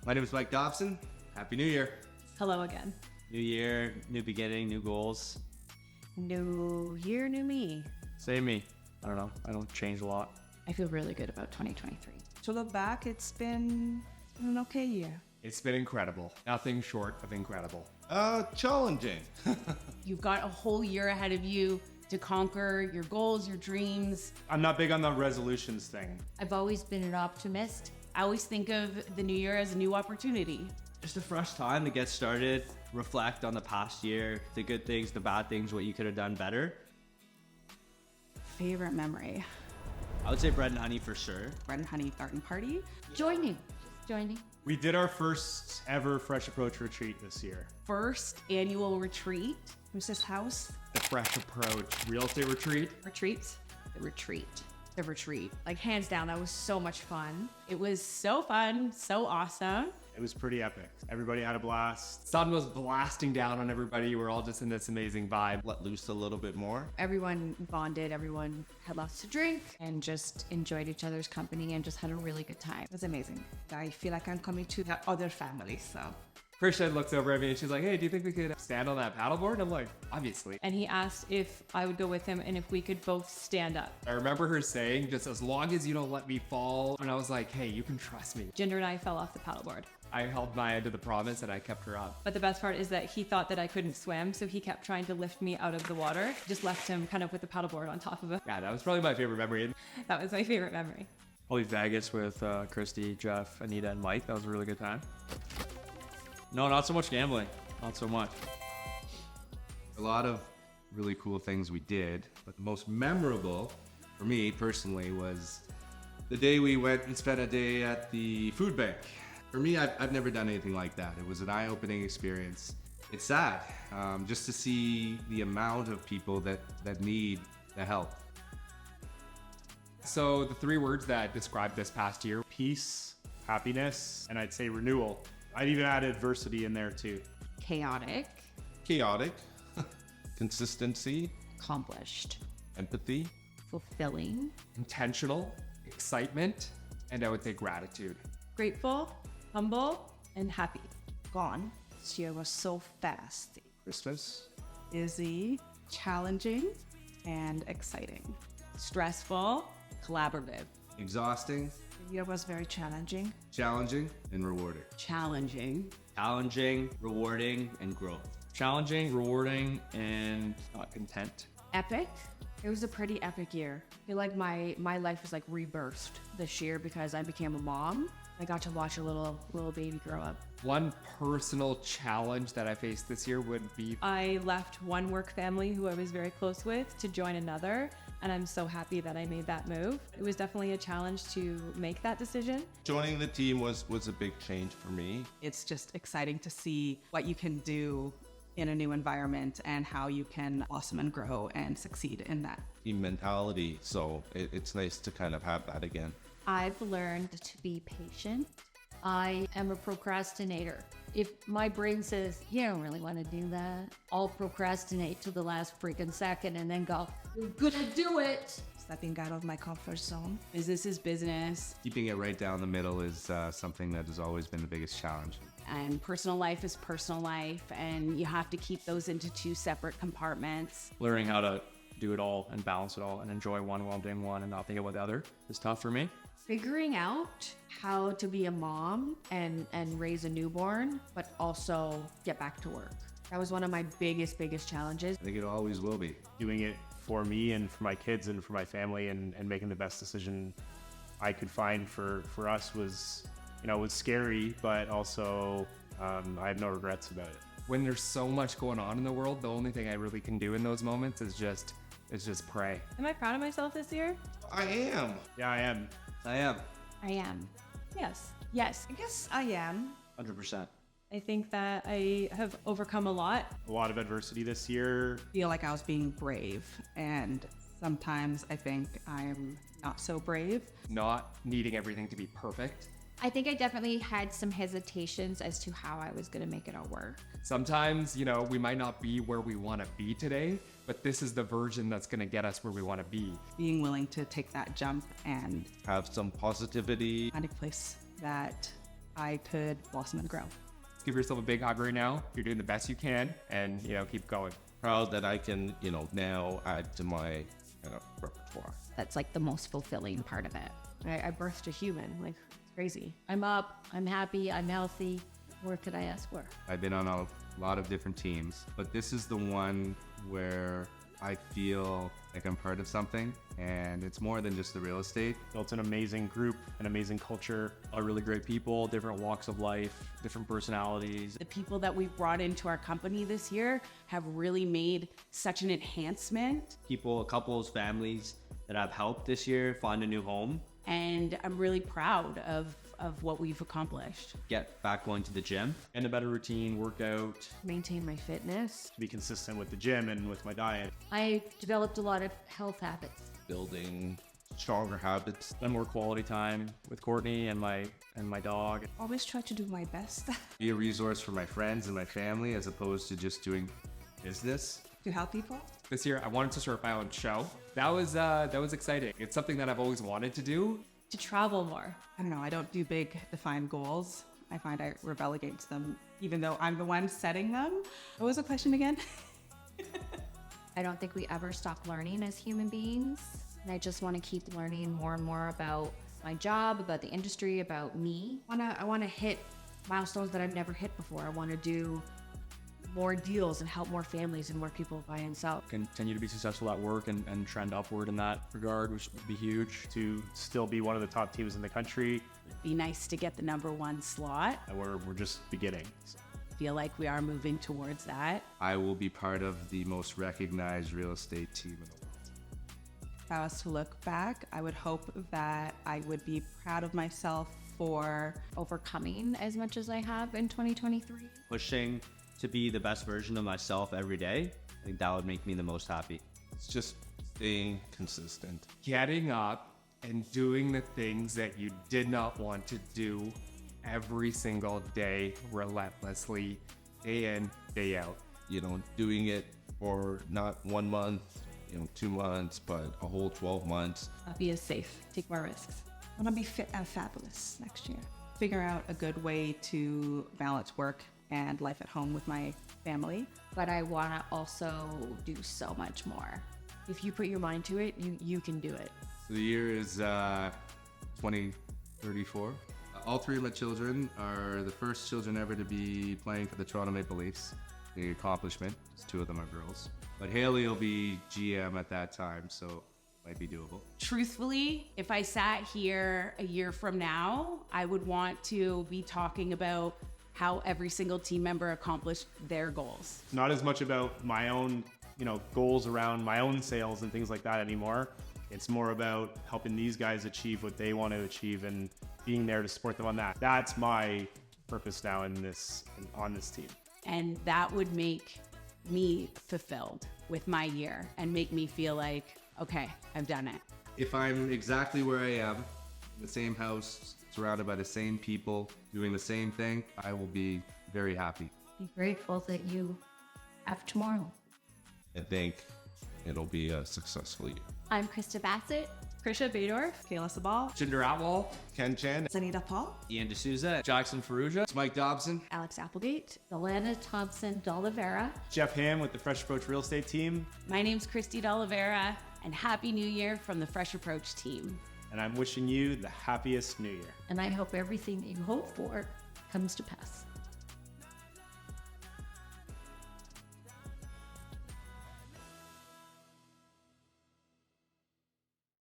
My name is Mike Dobson. Happy New Year. Hello again. New year, new beginning, new goals. New year, new me. Same me. I don't know. I don't change a lot. I feel really good about 2023. To look back, it's been an okay year. It's been incredible. Nothing short of incredible. Challenging. You've got a whole year ahead of you to conquer your goals, your dreams. I'm not big on the resolutions thing. I've always been an optimist. I always think of the new year as a new opportunity. Just a fresh time to get started, reflect on the past year, the good things, the bad things, what you could have done better. Favorite memory? I would say bread and honey for sure. Bread and honey garden party. Joining. We did our first ever Fresh Approach retreat this year. First annual retreat. Who's this house? The Fresh Approach Real Estate Retreat. Retreats. The retreat. Like hands down, that was so much fun. It was so fun, so awesome. It was pretty epic. Everybody had a blast. Sun was blasting down on everybody. We're all just in this amazing vibe. Let loose a little bit more. Everyone bonded, everyone had lots to drink and just enjoyed each other's company and just had a really good time. It was amazing. I feel like I'm coming to the other family, so. Krisha looks over at me and she's like, hey, do you think we could stand on that paddleboard? And I'm like, obviously. And he asked if I would go with him and if we could both stand up. I remember her saying, just as long as you don't let me fall. And I was like, hey, you can trust me. Jinder and I fell off the paddleboard. I held Maya to the promise and I kept her up. But the best part is that he thought that I couldn't swim, so he kept trying to lift me out of the water. Just left him kind of with the paddleboard on top of him. Yeah, that was probably my favorite memory. That was my favorite memory. Probably Vegas with Christy, Jeff, Anita, and Mike. That was a really good time. No, not so much gambling. Not so much. A lot of really cool things we did, but the most memorable for me personally was the day we went and spent a day at the food bank. For me, I've never done anything like that. It was an eye-opening experience. It's sad just to see the amount of people that need the help. So the three words that describe this past year: peace, happiness, and I'd say renewal. I'd even add adversity in there too. Chaotic. Consistency, Accomplished. empathy, Fulfilling. Intentional, excitement, and I would say gratitude. Grateful. Humble. And happy. Gone. This year was so fast. Christmas. Busy, challenging, and exciting. Stressful. Collaborative. exhausting, The year was very challenging. challenging, and rewarding. Challenging. Challenging, rewarding, and growth. Challenging, rewarding, and not content. Epic. It was a pretty epic year. I feel like my life was like rebirthed this year because I became a mom. I got to watch a little baby grow up. One personal challenge that I faced this year would be I left one work family who I was very close with to join another, and I'm so happy that I made that move. It was definitely a challenge to make that decision. Joining the team was a big change for me. It's just exciting to see what you can do in a new environment and how you can blossom and grow and succeed in that. Team mentality, so it's nice to kind of have that again. I've learned to be patient. I am a procrastinator. If my brain says, you don't really want to do that, I'll procrastinate to the last freaking second and then go, you're gonna do it. Stepping out of my comfort zone. Business is business, Keeping it right down the middle is something that has always been the biggest challenge. and personal life is personal life, and you have to keep those into two separate compartments. Learning how to do it all and balance it all and enjoy one while doing one and not think about the other is tough for me. Figuring out how to be a mom and raise a newborn, but also get back to work. That was one of my biggest challenges. I think it always will be. doing it for me and for my kids and for my family, and making the best decision I could find for us was, was scary, but also I have no regrets about it. When there's so much going on in the world, the only thing I really can do in those moments is just pray. Am I proud of myself this year? I am. Yeah, I am. I am. I am. Yes. Yes. I guess I am. 100%. I think that I have overcome a lot. A lot of adversity this year. Feel like I was being brave, and sometimes I think I'm not so brave. Not needing everything to be perfect. I think I definitely had some hesitations as to how I was gonna make it all work. Sometimes, we might not be where we want to be today, but this is the version that's going to get us where we want to be. Being willing to take that jump and Have some positivity. find a place that I could blossom and grow. Give yourself a big hug right now. You're doing the best you can, and keep going. Proud that I can, now add to my repertoire. That's like the most fulfilling part of it. I birthed a human. Like, it's crazy. I'm up, I'm happy, I'm healthy. What could I ask for? I've been on a lot of different teams, but this is the one where I feel like I'm part of something, and it's more than just the real estate. Built an amazing group, an amazing culture. Are really great people, different walks of life, different personalities. The people that we've brought into our company this year have really made such an enhancement. People, couples, families that I've helped this year find a new home. And I'm really proud of what we've accomplished. Get back going to the gym. And a better routine, workout. Maintain my fitness. To be consistent with the gym and with my diet. I developed a lot of health habits. Building stronger habits. Spend more quality time with Courtney and my dog. Always try to do my best Be a resource for my friends and my family as opposed to just doing business. to help people. This year, I wanted to start my own show. That was exciting. It's something that I've always wanted to do. To travel more. I don't know, I don't do big defined goals. I find I rebel against them, even though I'm the one setting them. What was the question again? I don't think we ever stop learning as human beings. And I just want to keep learning more and more about my job, about the industry, about me. I want to hit milestones that I've never hit before. I want to do more deals and help more families and more people buy and sell. Continue to be successful at work and trend upward in that regard, which would be huge. To still be one of the top teams in the country. Be nice to get the #1 slot. And we're just beginning. Feel like we are moving towards that. I will be part of the most recognized real estate team in the world. If I was to look back, I would hope that I would be proud of myself for Overcoming as much as I have in 2023. Pushing to be the best version of myself every day. I think that would make me the most happy. It's just staying consistent. Getting up and doing the things that you did not want to do every single day, relentlessly, day in, day out. Doing it for not 1 month, 2 months, but a whole 12 months. Be as safe. Take more risks. I want to be fit and fabulous next year. Figure out a good way to balance work and life at home with my family. But I want to also do so much more. If you put your mind to it, you can do it. So the year is 2034. All 3 of my children are the first children ever to be playing for the Toronto Maple Leafs. The accomplishment, just 2 of them are girls. But Haley will be GM at that time, so it might be doable. Truthfully, if I sat here a year from now, I would want to be talking about how every single team member accomplished their goals. Not as much about my own, goals around my own sales and things like that anymore. It's more about helping these guys achieve what they want to achieve and being there to support them on that. That's my purpose now on this team. And that would make me fulfilled with my year and make me feel like, okay, I've done it. If I'm exactly where I am, in the same house, surrounded by the same people, doing the same thing, I will be very happy. Be grateful that you have tomorrow. I think it'll be a successful year. I'm Krista Bassett. Krisha Badorf. Kayla Sabal, Jinder Atwal, Ken Chan. Zanita Paul, Ian D'Souza, Jackson Ferrugia. It's Mike Dobson. Alex Applegate. Delana Thompson d'Oliveira. Jeff Ham with the Fresh Approach Real Estate team. my name's Christy D'Oliveira, and Happy New Year from the Fresh Approach team. And I'm wishing you the happiest new year. And I hope everything that you hope for comes to pass.